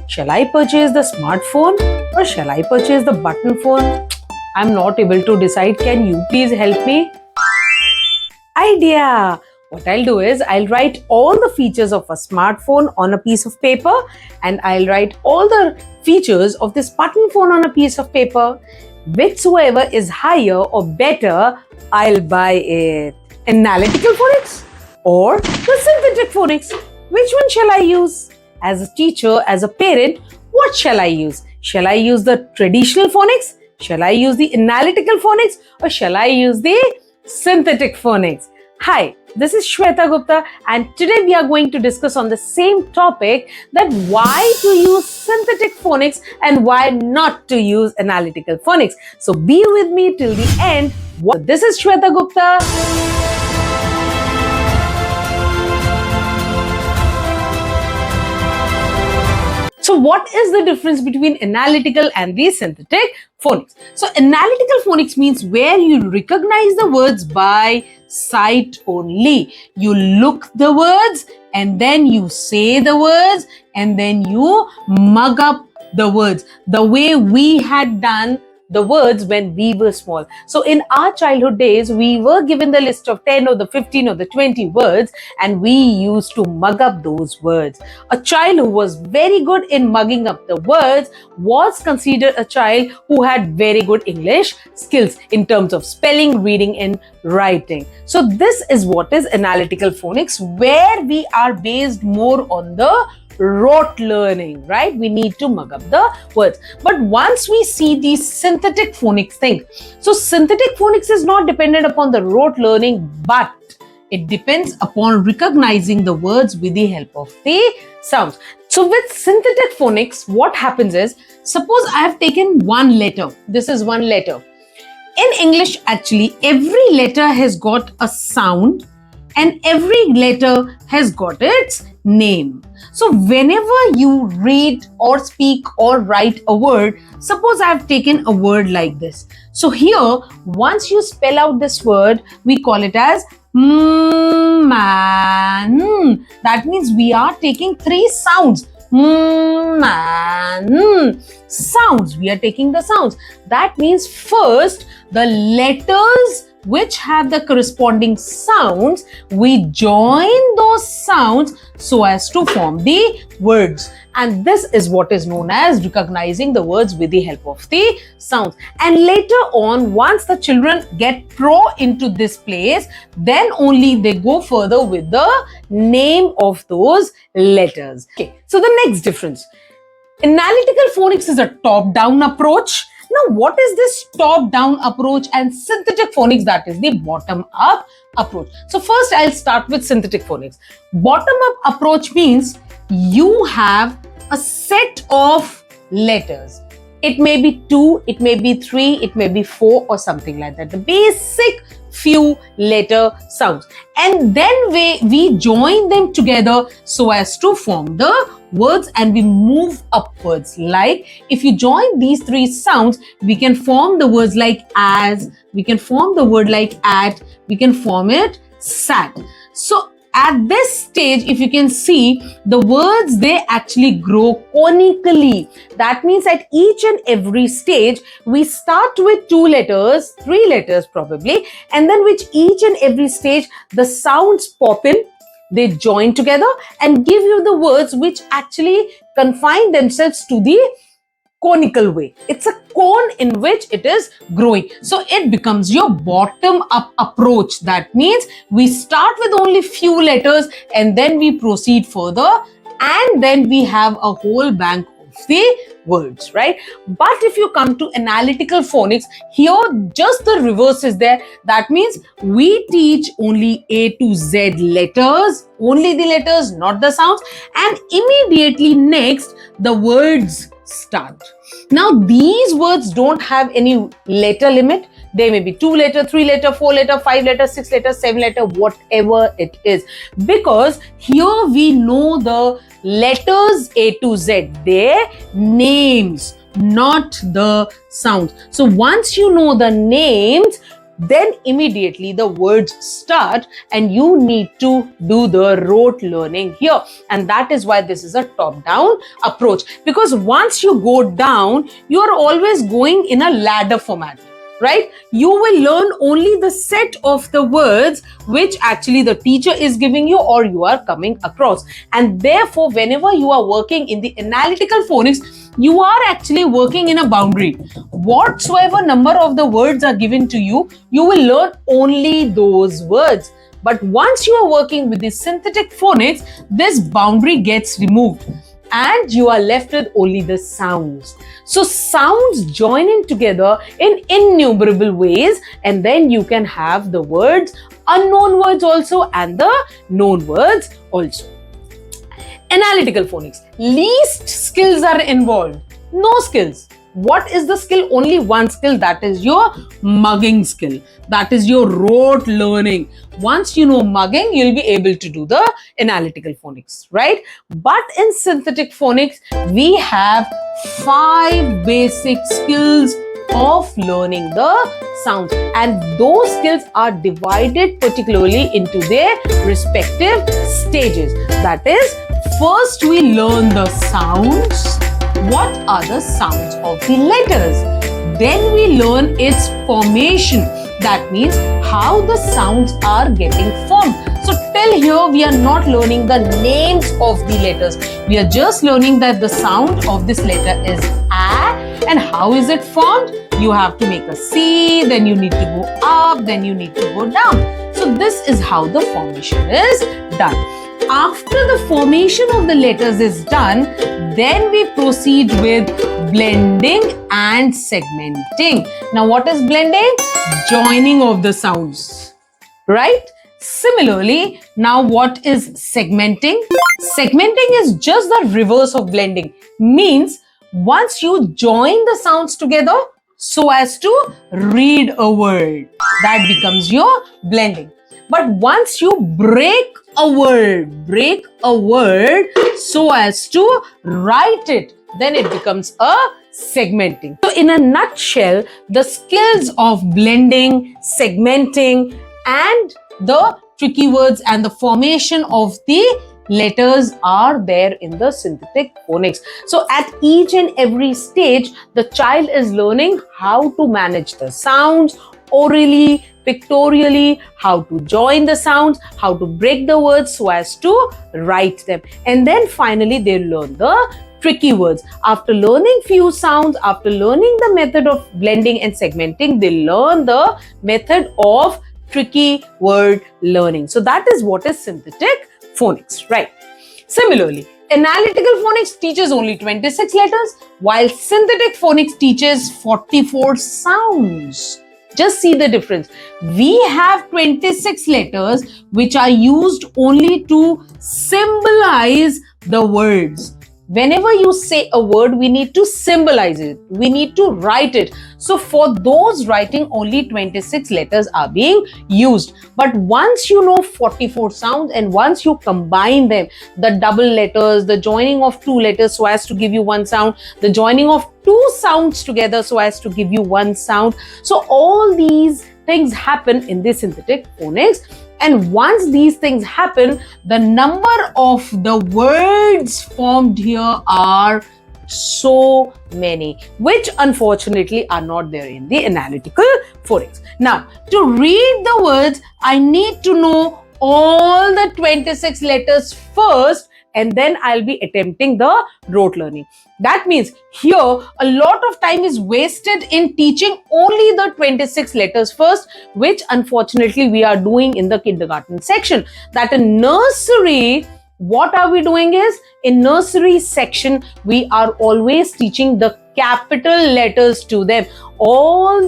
Shall I purchase the smartphone or shall I purchase the button phone? I'm not able to decide. Can you please help me? Idea! What I'll do is I'll write all the features of a smartphone on a piece of paper and I'll write all the features of this button phone on a piece of paper. Whichsoever is higher or better, I'll buy it. Analytical phonics or the synthetic phonics? Which one shall I use? As a teacher, as a parent, what shall I use? Shall I use the traditional phonics? Shall I use the analytical phonics? Or shall I use the synthetic phonics? Hi, this is Shweta Gupta and today we are going to discuss on the same topic, that why to use synthetic phonics and why not to use analytical phonics. So be with me till the end. This is Shweta Gupta. So what is the difference between analytical and the synthetic phonics? So analytical phonics means where you recognize the words by sight only. You look the words and then you say the words and then you mug up the words the way we had done the words when we were small. So in our childhood days, we were given the list of 10 or the 15 or the 20 words and we used to mug up those words. A child who was very good in mugging up the words was considered a child who had very good English skills in terms of spelling, reading and writing. So this is what is analytical phonics, where we are based more on the rote learning, right? We need to mug up the words. But once we see the synthetic phonics thing, so synthetic phonics is not dependent upon the rote learning, but it depends upon recognizing the words with the help of the sounds. So with synthetic phonics, what happens is, suppose I have taken one letter. This is one letter. In English, actually, every letter has got a sound and every letter has got its name. So whenever you read or speak or write a word, suppose I have taken a word like this. So here, once you spell out this word, we call it as man. That means we are taking three sounds. Man. Sounds. We are taking the sounds. That means first, the letters which have the corresponding sounds, we join those sounds so as to form the words. And this is what is known as recognizing the words with the help of the sounds. And later on, once the children get pro into this place, then only they go further with the name of those letters. Okay, so the next difference. Analytical phonics is a top-down approach. Now, what is this top-down approach and synthetic phonics? That is the bottom-up approach. So first, I'll start with synthetic phonics. Bottom-up approach means you have a set of letters. It may be 2, it may be 3, it may be 4 or something like that. The basic few letter sounds. And then we join them together so as to form the words and we move upwards. Like if you join these three sounds, we can form the words like as, we can form the word like at, we can form it sat. So at this stage, if you can see, the words, they actually grow conically. That means at each and every stage, we start with 2 letters, 3 letters probably, and then with each and every stage, the sounds pop in, they join together and give you the words which actually confine themselves to the conical way. It's a cone in which it is growing. So it becomes your bottom-up approach. That means we start with only few letters and then we proceed further and then we have a whole bank of the words, right? But if you come to analytical phonics, here just the reverse is there. That means we teach only A to Z letters, only the letters, not the sounds, and immediately next the words start. Now these words don't have any letter limit. They may be 2 letter, 3 letter, 4 letter, 5 letter, 6 letter, 7 letter, whatever it is. Because here we know the letters A to Z, their names, not the sounds. So once you know the names, then immediately the words start and you need to do the rote learning here. And that is why this is a top-down approach, because once you go down, you are always going in a ladder format, right? You will learn only the set of the words which actually the teacher is giving you or you are coming across. And therefore, whenever you are working in the analytical phonics, you are actually working in a boundary. Whatsoever number of the words are given to you, you will learn only those words. But once you are working with the synthetic phonics, this boundary gets removed and you are left with only the sounds. So sounds join in together in innumerable ways, and then you can have the words, unknown words also, and the known words also. Analytical phonics. Least skills are involved. No skills. What is the skill? Only one skill, that is your mugging skill. That is your rote learning. Once you know mugging, you'll be able to do the analytical phonics, right? But in synthetic phonics, we have 5 basic skills of learning the sounds, and those skills are divided particularly into their respective stages. That is, first we learn the sounds. What are the sounds of the letters? Then we learn its formation. That means how the sounds are getting formed. So till here we are not learning the names of the letters. We are just learning that the sound of this letter is A, and how is it formed? You have to make a C, then you need to go up, then you need to go down. So this is how the formation is done. After the formation of the letters is done, then we proceed with blending and segmenting. Now what is blending? Joining of the sounds, right? Similarly, now what is segmenting? Segmenting is just the reverse of blending. Means once you join the sounds together so as to read a word, that becomes your blending. But once you break a word so as to write it, then it becomes a segmenting. So in a nutshell, the skills of blending, segmenting, and the tricky words and the formation of the letters are there in the synthetic phonics. So at each and every stage, the child is learning how to manage the sounds orally, pictorially, how to join the sounds, how to break the words so as to write them. And then finally they learn the tricky words. After learning few sounds, after learning the method of blending and segmenting, they learn the method of tricky word learning. So that is what is synthetic phonics, right? Similarly, analytical phonics teaches only 26 letters, while synthetic phonics teaches 44 sounds. Just see the difference. We have 26 letters which are used only to symbolize the words. Whenever you say a word, we need to symbolize it. We need to write it. So for those writing, only 26 letters are being used. But once you know 44 sounds and once you combine them, the double letters, the joining of 2 letters so as to give you 1 sound, the joining of 2 sounds together so as to give you 1 sound. So all these things happen in the synthetic phonics. And once these things happen, the number of the words formed here are so many, which unfortunately are not there in the analytical phonics. Now, to read the words, I need to know all the 26 letters first, and then I'll be attempting the rote learning. That means here a lot of time is wasted in teaching only the 26 letters first, which unfortunately we are doing in the kindergarten section. That in nursery, what are we doing is, in nursery section, we are always teaching the capital letters to them. All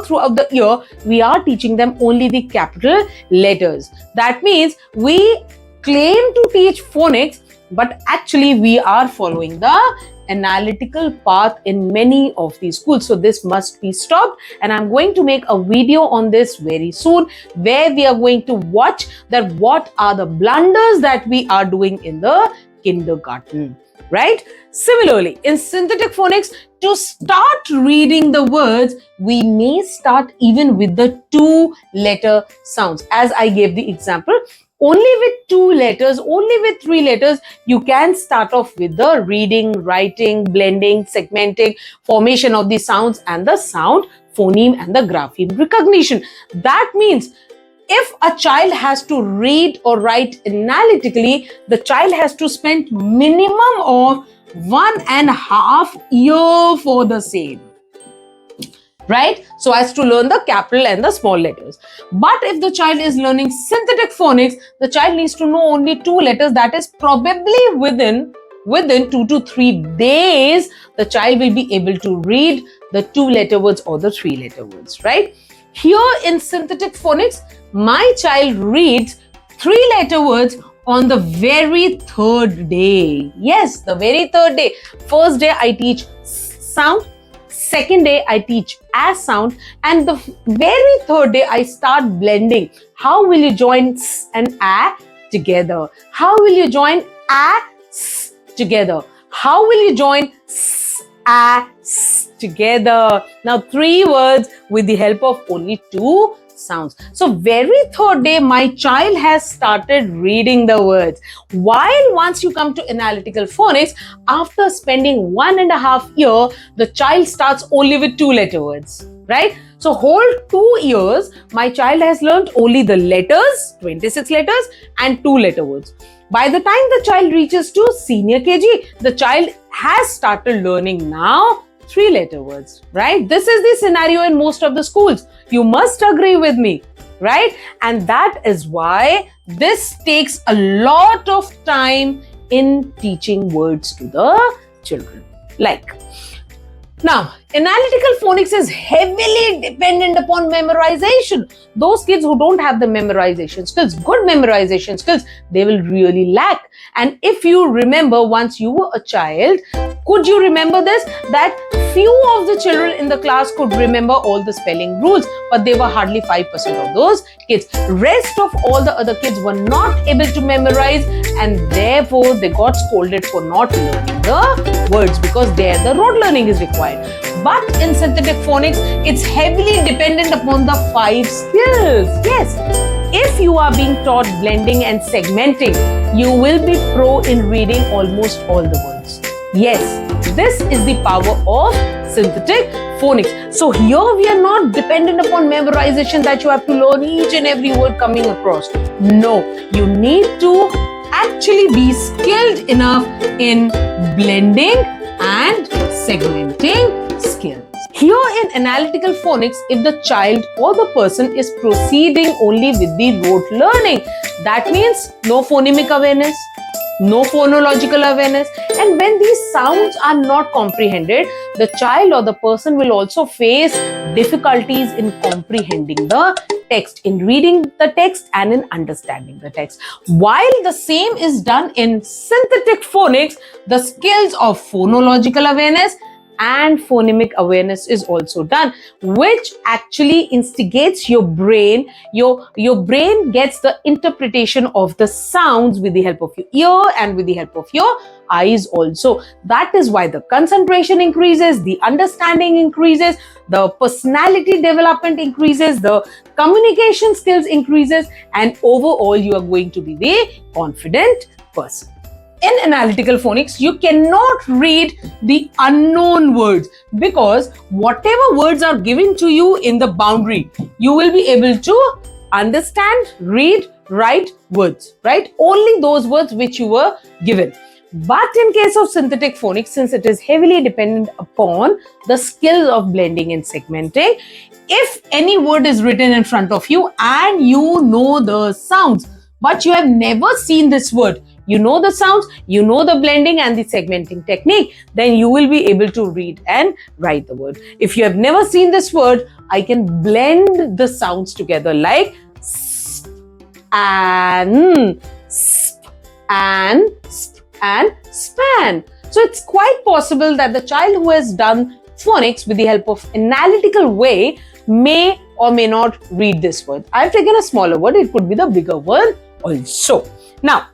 throughout the year, we are teaching them only the capital letters. That means we claim to teach phonics, but actually we are following the analytical path in many of these schools. So this must be stopped, and I'm going to make a video on this very soon where we are going to watch that what are the blunders that we are doing in the kindergarten, right? Similarly, in synthetic phonics, to start reading the words, we may start even with the 2-letter sounds. As I gave the example, only with 2 letters, only with 3 letters, you can start off with the reading, writing, blending, segmenting, formation of the sounds and the sound, phoneme and the grapheme recognition. That means if a child has to read or write analytically, the child has to spend minimum of 1.5 years for the same, right? So as to learn the capital and the small letters. But if the child is learning synthetic phonics, the child needs to know only 2 letters. That is probably within 2 to 3 days, the child will be able to read the 2-letter words or the 3-letter words, right? Here in synthetic phonics, my child reads 3-letter words on the very 3rd day. Yes, the very 3rd day. First day I teach sound, second day I teach as sound, and the very 3rd day I start blending. How will you join s and a together? How will you join a, s together? How will you join s, a, s together? Now 3 words with the help of only 2 sounds. So very 3rd day, my child has started reading the words. While once you come to analytical phonics, after spending 1.5 years, the child starts only with 2-letter words, right? So whole 2 years, my child has learned only the letters, 26 letters and 2-letter words. By the time the child reaches to senior KG, the child has started learning now 3-letter words, right? This is the scenario in most of the schools. You must agree with me, right? And that is why this takes a lot of time in teaching words to the children. Like, now, analytical phonics is heavily dependent upon memorization. Those kids who don't have the memorization skills, good memorization skills, they will really lack. And if you remember, once you were a child, could you remember this? That few of the children in the class could remember all the spelling rules, but they were hardly 5% of those kids. Rest of all the other kids were not able to memorize, and therefore they got scolded for not learning the words, because there the rote learning is required. But in synthetic phonics, it's heavily dependent upon the 5 skills. Yes. If you are being taught blending and segmenting, you will be pro in reading almost all the words. Yes, this is the power of synthetic phonics. So here we are not dependent upon memorization that you have to learn each and every word coming across. No, you need to actually be skilled enough in blending and segmenting skills. Here in analytical phonics, if the child or the person is proceeding only with the rote learning, that means no phonemic awareness, no phonological awareness, and when these sounds are not comprehended, the child or the person will also face difficulties in comprehending the text, in reading the text and in understanding the text. While the same is done in synthetic phonics, the skills of phonological awareness and phonemic awareness is also done, which actually instigates your brain. Your brain gets the interpretation of the sounds with the help of your ear and with the help of your eyes also. That is why the concentration increases, the understanding increases, the personality development increases, the communication skills increases, and overall you are going to be the confident person. In analytical phonics, you cannot read the unknown words, because whatever words are given to you in the boundary, you will be able to understand, read, write words, right? Only those words which you were given. But in case of synthetic phonics, since it is heavily dependent upon the skills of blending and segmenting, if any word is written in front of you and you know the sounds, but you have never seen this word, you know the sounds, you know the blending and the segmenting technique, then you will be able to read and write the word. If you have never seen this word, I can blend the sounds together like sp and sp and sp and span. So it's quite possible that the child who has done phonics with the help of analytical way may or may not read this word. I've taken a smaller word, it could be the bigger word also. Now,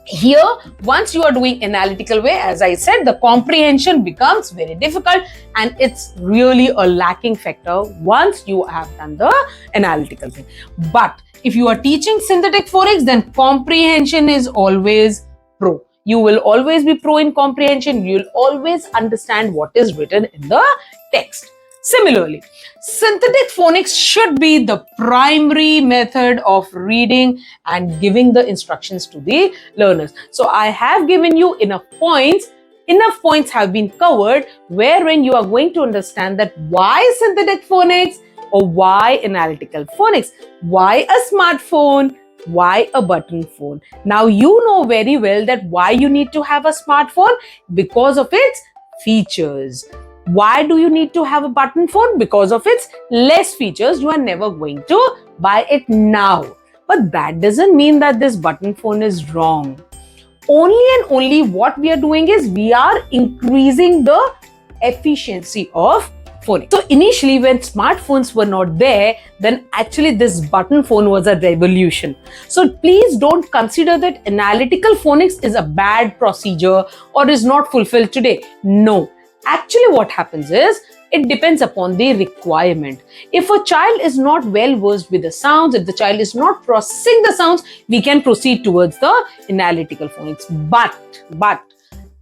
Here, once you are doing analytical way, as I said, the comprehension becomes very difficult, and it's really a lacking factor once you have done the analytical thing. But if you are teaching synthetic phonics, then comprehension is always pro. You will always be pro in comprehension. You'll always understand what is written in the text. Similarly, synthetic phonics should be the primary method of reading and giving the instructions to the learners. So I have given you enough points. Enough points have been covered wherein you are going to understand that why synthetic phonics or why analytical phonics, why a smartphone, why a button phone. Now you know very well that why you need to have a smartphone, because of its features. Why do you need to have a button phone? Because of its less features. You are never going to buy it now. But that doesn't mean that this button phone is wrong. Only and only what we are doing is we are increasing the efficiency of phonics. So initially when smartphones were not there, then actually this button phone was a revolution. So please don't consider that analytical phonics is a bad procedure or is not fulfilled today. No. Actually, what happens is, it depends upon the requirement. If a child is not well versed with the sounds, if the child is not processing the sounds, we can proceed towards the analytical phonics. But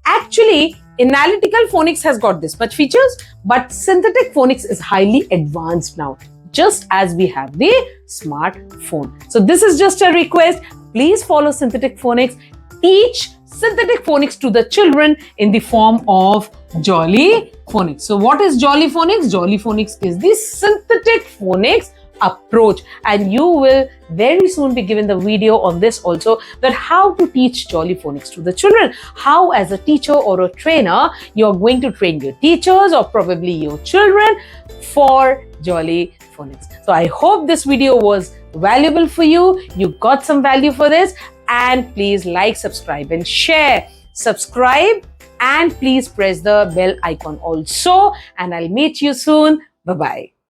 actually, analytical phonics has got this much features, but synthetic phonics is highly advanced now, just as we have the smartphone. So this is just a request. Please follow synthetic phonics. Teach synthetic phonics to the children in the form of Jolly Phonics. So what is Jolly Phonics? Jolly Phonics is the synthetic phonics approach, and you will very soon be given the video on this also, that how to teach Jolly Phonics to the children. How as a teacher or a trainer, you're going to train your teachers or probably your children for Jolly Phonics. So I hope this video was valuable for you. You got some value for this. And please like, subscribe and share. Subscribe and please press the bell icon also. And I'll meet you soon. Bye-bye.